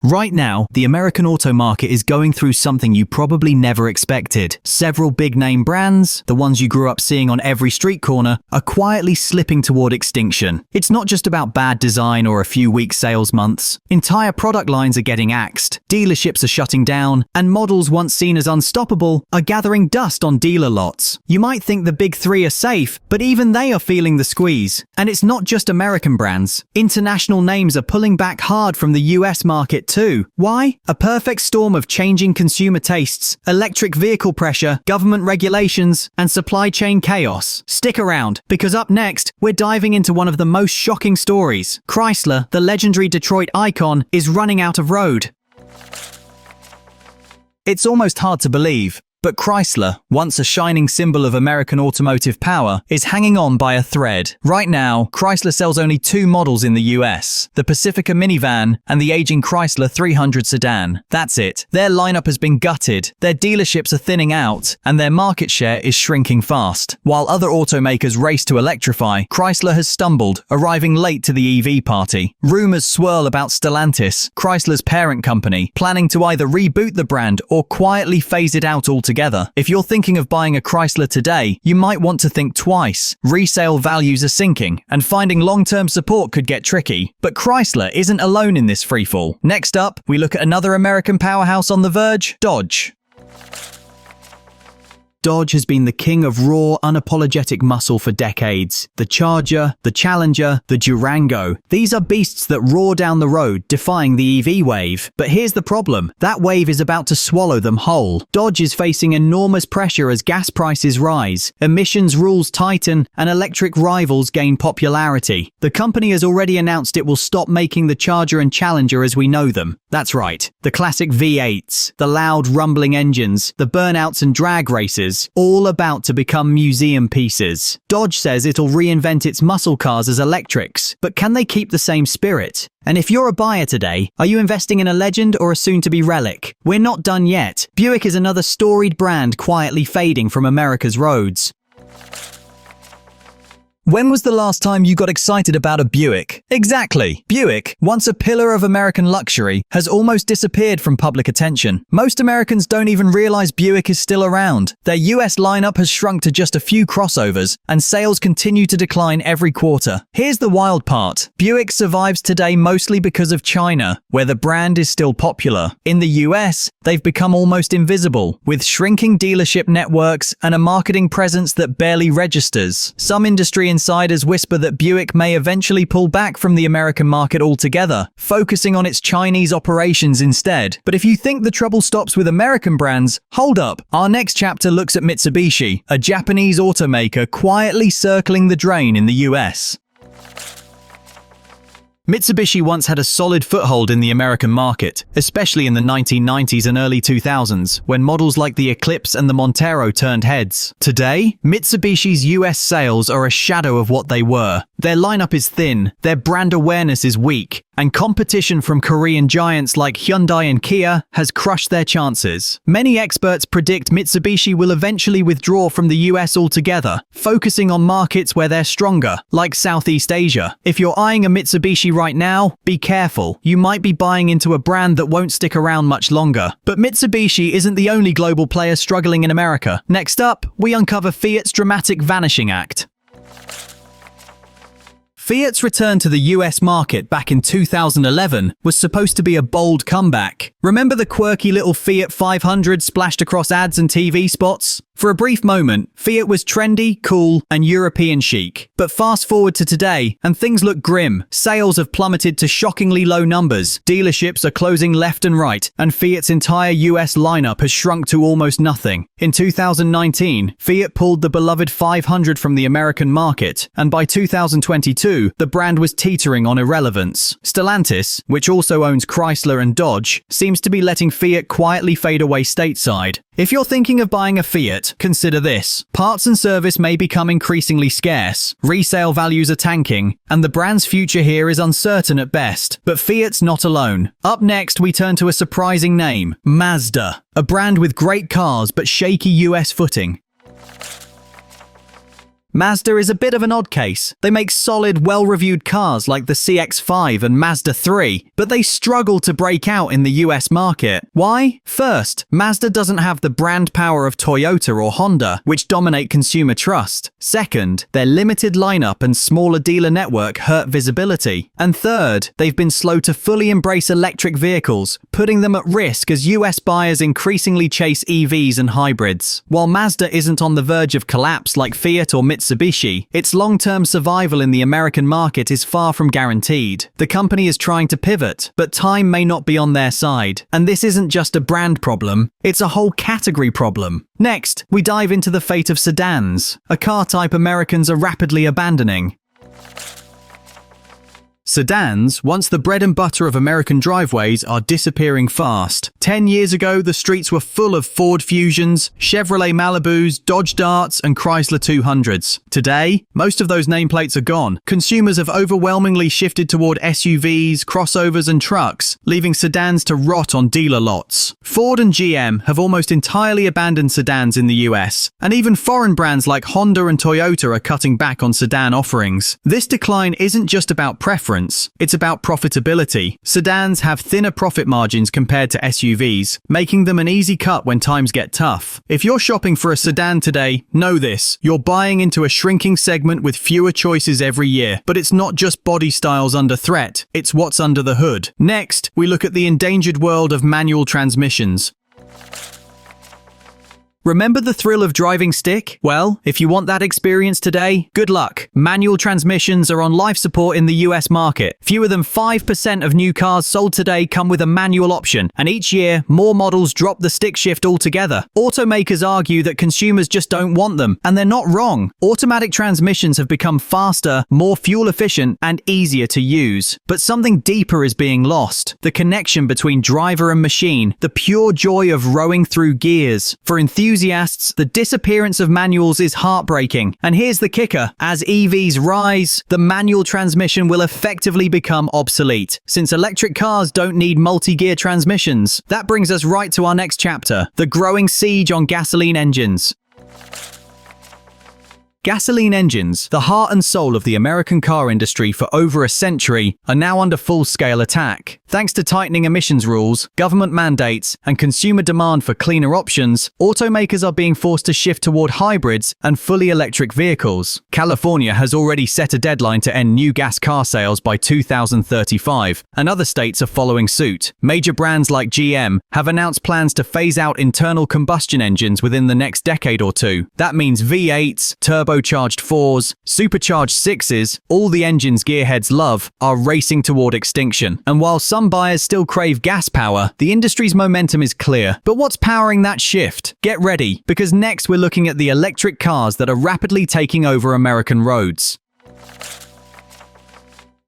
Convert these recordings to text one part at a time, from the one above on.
Right now, the American auto market is going through something you probably never expected. Several big-name brands, the ones you grew up seeing on every street corner, are quietly slipping toward extinction. It's not just about bad design or a few weak sales months. Entire product lines are getting axed, dealerships are shutting down, and models once seen as unstoppable are gathering dust on dealer lots. You might think the big three are safe, but even they are feeling the squeeze. And it's not just American brands. International names are pulling back hard from the US market too. Why? A perfect storm of changing consumer tastes, electric vehicle pressure, government regulations, and supply chain chaos. Stick around, because up next, we're diving into one of the most shocking stories. Chrysler, the legendary Detroit icon, is running out of road. It's almost hard to believe, but Chrysler, once a shining symbol of American automotive power, is hanging on by a thread. Right now, Chrysler sells only 2 models in the US, the Pacifica minivan and the aging Chrysler 300 sedan. That's it. Their lineup has been gutted, their dealerships are thinning out, and their market share is shrinking fast. While other automakers race to electrify, Chrysler has stumbled, arriving late to the EV party. Rumors swirl about Stellantis, Chrysler's parent company, planning to either reboot the brand or quietly phase it out altogether. If you're thinking of buying a Chrysler today, you might want to think twice. Resale values are sinking, and finding long-term support could get tricky. But Chrysler isn't alone in this freefall. Next up, we look at another American powerhouse on the verge, Dodge. Dodge has been the king of raw, unapologetic muscle for decades. The Charger, the Challenger, the Durango. These are beasts that roar down the road, defying the EV wave. But here's the problem. That wave is about to swallow them whole. Dodge is facing enormous pressure as gas prices rise, emissions rules tighten, and electric rivals gain popularity. The company has already announced it will stop making the Charger and Challenger as we know them. That's right. The classic V8s, the loud rumbling engines, the burnouts and drag races, all about to become museum pieces. Dodge says it'll reinvent its muscle cars as electrics, but can they keep the same spirit? And if you're a buyer today, are you investing in a legend or a soon-to-be relic? We're not done yet. Buick is another storied brand quietly fading from America's roads. When was the last time you got excited about a Buick? Exactly. Buick, once a pillar of American luxury, has almost disappeared from public attention. Most Americans don't even realize Buick is still around. Their US lineup has shrunk to just a few crossovers, and sales continue to decline every quarter. Here's the wild part. Buick survives today mostly because of China, where the brand is still popular. In the US, they've become almost invisible, with shrinking dealership networks and a marketing presence that barely registers. Some industry insiders whisper that Buick may eventually pull back from the American market altogether, focusing on its Chinese operations instead. But if you think the trouble stops with American brands, hold up. Our next chapter looks at Mitsubishi, a Japanese automaker quietly circling the drain in the US. Mitsubishi once had a solid foothold in the American market, especially in the 1990s and early 2000s, when models like the Eclipse and the Montero turned heads. Today, Mitsubishi's US sales are a shadow of what they were. Their lineup is thin, their brand awareness is weak, and competition from Korean giants like Hyundai and Kia has crushed their chances. Many experts predict Mitsubishi will eventually withdraw from the US altogether, focusing on markets where they're stronger, like Southeast Asia. If you're eyeing a Mitsubishi right now, be careful. You might be buying into a brand that won't stick around much longer. But Mitsubishi isn't the only global player struggling in America. Next up, we uncover Fiat's dramatic Vanishing act. Fiat's return to the US market back in 2011 was supposed to be a bold comeback. Remember the quirky little Fiat 500 splashed across ads and TV spots? For a brief moment, Fiat was trendy, cool, and European chic. But fast forward to today, and things look grim. Sales have plummeted to shockingly low numbers. Dealerships are closing left and right, and Fiat's entire US lineup has shrunk to almost nothing. In 2019, Fiat pulled the beloved 500 from the American market, and by 2022, the brand was teetering on irrelevance. Stellantis, which also owns Chrysler and Dodge, seems to be letting Fiat quietly fade away stateside. If you're thinking of buying a Fiat, consider this. Parts and service may become increasingly scarce, resale values are tanking, and the brand's future here is uncertain at best. But Fiat's not alone. Up next, we turn to a surprising name, Mazda, a brand with great cars but shaky US footing. Mazda is a bit of an odd case. They make solid, well-reviewed cars like the CX-5 and Mazda 3, but they struggle to break out in the US market. Why? First, Mazda doesn't have the brand power of Toyota or Honda, which dominate consumer trust. Second, their limited lineup and smaller dealer network hurt visibility. And third, they've been slow to fully embrace electric vehicles, putting them at risk as US buyers increasingly chase EVs and hybrids. While Mazda isn't on the verge of collapse like Fiat or Mitsubishi, its long-term survival in the American market is far from guaranteed. The company is trying to pivot, but time may not be on their side. And this isn't just a brand problem, it's a whole category problem. Next, we dive into the fate of sedans, a car type Americans are rapidly abandoning. Sedans, once the bread and butter of American driveways, are disappearing fast. 10 years ago, the streets were full of Ford Fusions, Chevrolet Malibus, Dodge Darts, and Chrysler 200s. Today, most of those nameplates are gone. Consumers have overwhelmingly shifted toward SUVs, crossovers, and trucks, leaving sedans to rot on dealer lots. Ford and GM have almost entirely abandoned sedans in the US, and even foreign brands like Honda and Toyota are cutting back on sedan offerings. This decline isn't just about preference. It's about profitability. Sedans have thinner profit margins compared to SUVs, making them an easy cut when times get tough. If you're shopping for a sedan today, know this: you're buying into a shrinking segment with fewer choices every year. But it's not just body styles under threat, it's what's under the hood. Next, we look at the endangered world of manual transmissions. Remember the thrill of driving stick? Well, if you want that experience today, good luck. Manual transmissions are on life support in the US market. Fewer than 5% of new cars sold today come with a manual option, and each year, more models drop the stick shift altogether. Automakers argue that consumers just don't want them, and they're not wrong. Automatic transmissions have become faster, more fuel efficient, and easier to use. But something deeper is being lost: the connection between driver and machine, the pure joy of rowing through gears. For enthusiasts, the disappearance of manuals is heartbreaking. And here's the kicker: as EVs rise, the manual transmission will effectively become obsolete, since electric cars don't need multi-gear transmissions. That brings us right to our next chapter: the growing siege on gasoline engines. Gasoline engines, the heart and soul of the American car industry for over a century, are now under full-scale attack. Thanks to tightening emissions rules, government mandates, and consumer demand for cleaner options, automakers are being forced to shift toward hybrids and fully electric vehicles. California has already set a deadline to end new gas car sales by 2035, and other states are following suit. Major brands like GM have announced plans to phase out internal combustion engines within the next decade or two. That means V8s, turbocharged 4s, supercharged 6s, all the engines gearheads love, are racing toward extinction. And while some buyers still crave gas power, the industry's momentum is clear. But what's powering that shift? Get ready, because next we're looking at the electric cars that are rapidly taking over American roads.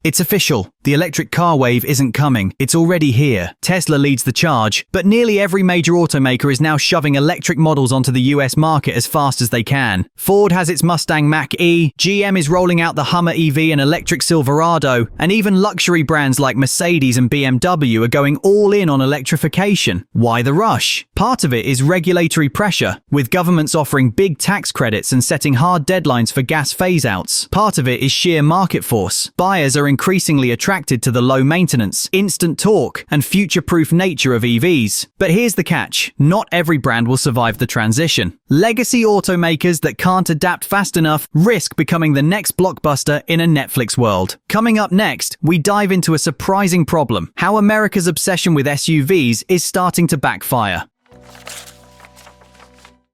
It's official. The electric car wave isn't coming. It's already here. Tesla leads the charge, but nearly every major automaker is now shoving electric models onto the US market as fast as they can. Ford has its Mustang Mach-E, GM is rolling out the Hummer EV and electric Silverado, and even luxury brands like Mercedes and BMW are going all in on electrification. Why the rush? Part of it is regulatory pressure, with governments offering big tax credits and setting hard deadlines for gas phase-outs. Part of it is sheer market force. Buyers are increasingly attracted to the low maintenance, instant torque, and future-proof nature of EVs. But here's the catch: not every brand will survive the transition. Legacy automakers that can't adapt fast enough risk becoming the next blockbuster in a Netflix world. Coming up next, we dive into a surprising problem: how America's obsession with SUVs is starting to backfire.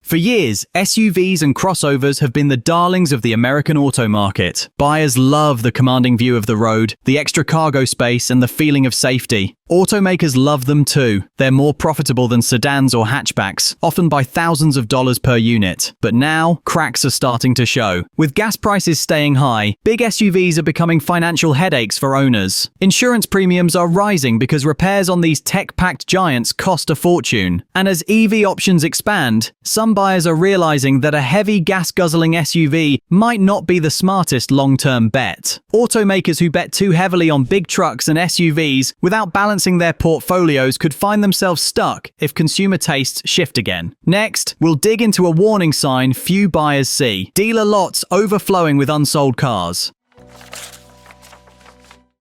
For years, SUVs and crossovers have been the darlings of the American auto market. Buyers love the commanding view of the road, the extra cargo space, and the feeling of safety. Automakers love them too. They're more profitable than sedans or hatchbacks, often by thousands of dollars per unit. But now, cracks are starting to show. With gas prices staying high, big SUVs are becoming financial headaches for owners. Insurance premiums are rising because repairs on these tech-packed giants cost a fortune. And as EV options expand, some buyers are realizing that a heavy gas-guzzling SUV might not be the smartest long-term bet. Automakers who bet too heavily on big trucks and SUVs without balancing their portfolios could find themselves stuck if consumer tastes shift again. Next, we'll dig into a warning sign few buyers see: dealer lots overflowing with unsold cars.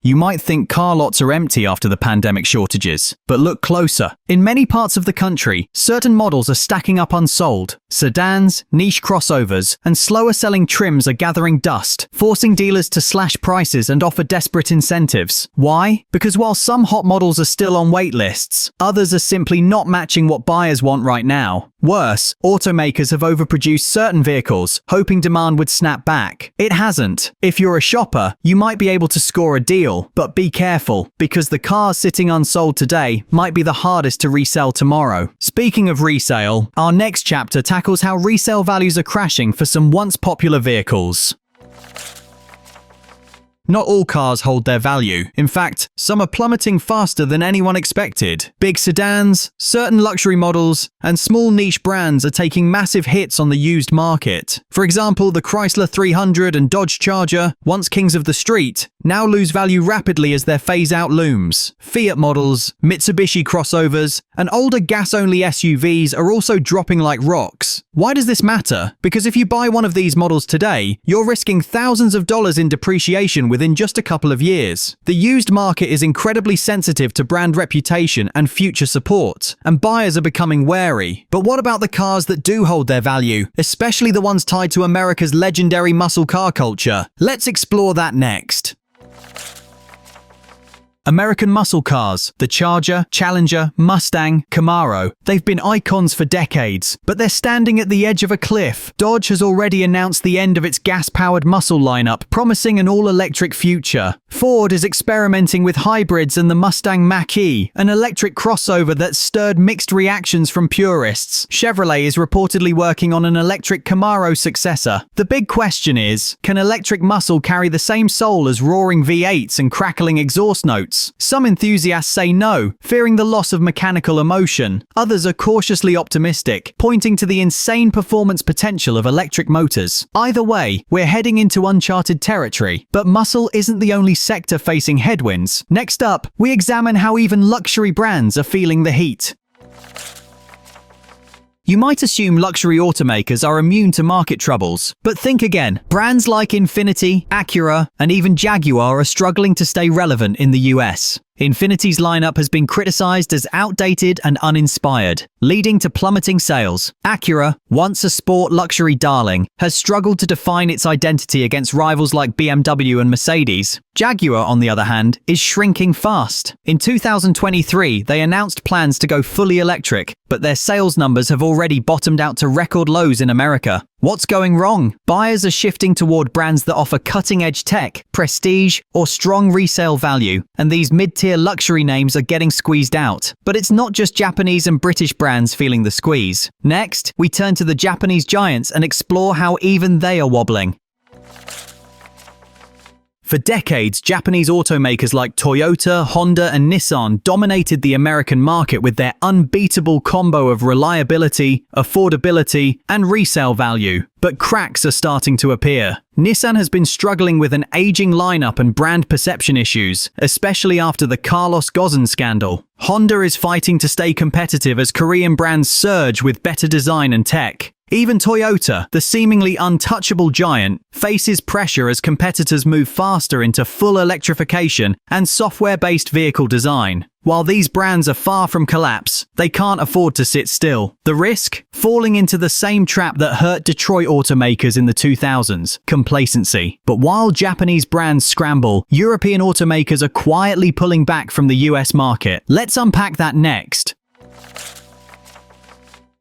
You might think car lots are empty after the pandemic shortages, but look closer. In many parts of the country, certain models are stacking up unsold. Sedans, niche crossovers, and slower-selling trims are gathering dust, forcing dealers to slash prices and offer desperate incentives. Why? Because while some hot models are still on wait lists, others are simply not matching what buyers want right now. Worse, automakers have overproduced certain vehicles, hoping demand would snap back. It hasn't. If you're a shopper, you might be able to score a deal, but be careful, because the cars sitting unsold today might be the hardest to resell tomorrow. Speaking of resale, our next chapter tackles how resale values are crashing for some once popular vehicles. Not all cars hold their value. In fact, some are plummeting faster than anyone expected. Big sedans, certain luxury models, and small niche brands are taking massive hits on the used market. For example, the Chrysler 300 and Dodge Charger, once kings of the street, now lose value rapidly as their phase-out looms. Fiat models, Mitsubishi crossovers, and older gas-only SUVs are also dropping like rocks. Why does this matter? Because if you buy one of these models today, you're risking thousands of dollars in depreciation within just a couple of years. The used market is incredibly sensitive to brand reputation and future support, and buyers are becoming wary. But what about the cars that do hold their value, especially the ones tied to America's legendary muscle car culture? Let's explore that next. American muscle cars, the Charger, Challenger, Mustang, Camaro, they've been icons for decades, but they're standing at the edge of a cliff. Dodge has already announced the end of its gas-powered muscle lineup, promising an all-electric future. Ford is experimenting with hybrids and the Mustang Mach-E, an electric crossover that's stirred mixed reactions from purists. Chevrolet is reportedly working on an electric Camaro successor. The big question is, can electric muscle carry the same soul as roaring V8s and crackling exhaust notes? Some enthusiasts say no, fearing the loss of mechanical emotion. Others are cautiously optimistic, pointing to the insane performance potential of electric motors. Either way, we're heading into uncharted territory. But muscle isn't the only sector facing headwinds. Next up, we examine how even luxury brands are feeling the heat. You might assume luxury automakers are immune to market troubles, but think again. Brands like Infiniti, Acura, and even Jaguar are struggling to stay relevant in the US. Infiniti's lineup has been criticized as outdated and uninspired, leading to plummeting sales. Acura, once a sport luxury darling, has struggled to define its identity against rivals like BMW and Mercedes. Jaguar, on the other hand, is shrinking fast. In 2023, they announced plans to go fully electric, but their sales numbers have already bottomed out to record lows in America. What's going wrong? Buyers are shifting toward brands that offer cutting-edge tech, prestige, or strong resale value, and these mid-tier luxury names are getting squeezed out. But it's not just Japanese and British brands feeling the squeeze. Next, we turn to the Japanese giants and explore how even they are wobbling. For decades, Japanese automakers like Toyota, Honda, and Nissan dominated the American market with their unbeatable combo of reliability, affordability, and resale value. But cracks are starting to appear. Nissan has been struggling with an aging lineup and brand perception issues, especially after the Carlos Ghosn scandal. Honda is fighting to stay competitive as Korean brands surge with better design and tech. Even Toyota, the seemingly untouchable giant, faces pressure as competitors move faster into full electrification and software-based vehicle design. While these brands are far from collapse, they can't afford to sit still. The risk? Falling into the same trap that hurt Detroit automakers in the 2000s, complacency. But while Japanese brands scramble, European automakers are quietly pulling back from the US market. Let's unpack that next.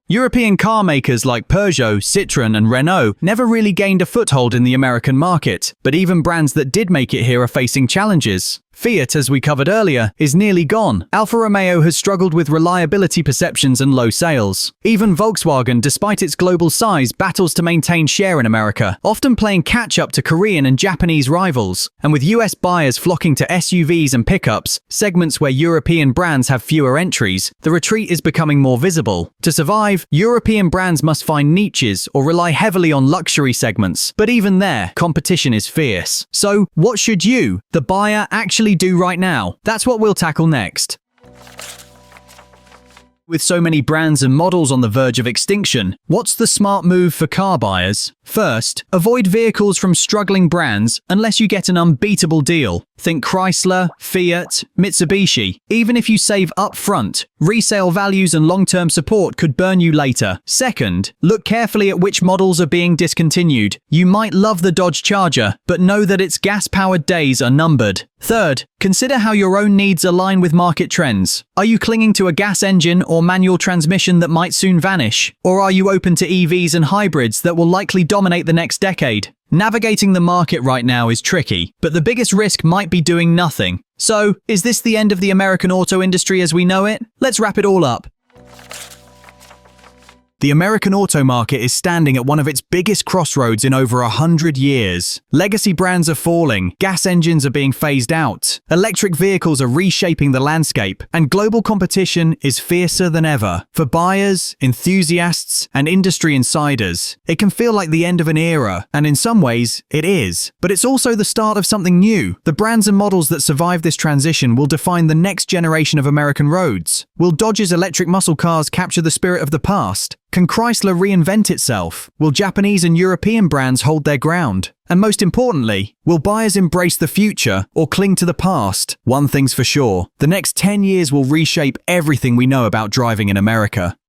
European car makers like Peugeot, Citroën, and Renault never really gained a foothold in the American market, but even brands that did make it here are facing challenges. Fiat, as we covered earlier, is nearly gone. Alfa Romeo has struggled with reliability perceptions and low sales. Even Volkswagen, despite its global size, battles to maintain share in America, often playing catch-up to Korean and Japanese rivals. And with US buyers flocking to SUVs and pickups, segments where European brands have fewer entries, the retreat is becoming more visible. To survive, European brands must find niches or rely heavily on luxury segments. But even there, competition is fierce. So, what should you, the buyer, actually do right now? That's what we'll tackle next. With so many brands and models on the verge of extinction, what's the smart move for car buyers? First, avoid vehicles from struggling brands unless you get an unbeatable deal. Think Chrysler, Fiat, Mitsubishi. Even if you save up front, resale values and long-term support could burn you later. Second, look carefully at which models are being discontinued. You might love the Dodge Charger, but know that its gas-powered days are numbered. Third, consider how your own needs align with market trends. Are you clinging to a gas engine or manual transmission that might soon vanish? Or are you open to EVs and hybrids that will likely dominate the next decade? Navigating the market right now is tricky, but the biggest risk might be doing nothing. So, is this the end of the American auto industry as we know it? Let's wrap it all up. The American auto market is standing at one of its biggest crossroads in over 100 years. Legacy brands are falling, gas engines are being phased out, electric vehicles are reshaping the landscape, and global competition is fiercer than ever. For buyers, enthusiasts, and industry insiders, it can feel like the end of an era, and in some ways, it is. But it's also the start of something new. The brands and models that survive this transition will define the next generation of American roads. Will Dodge's electric muscle cars capture the spirit of the past? Can Chrysler reinvent itself? Will Japanese and European brands hold their ground? And most importantly, will buyers embrace the future or cling to the past? One thing's for sure, the next 10 years will reshape everything we know about driving in America.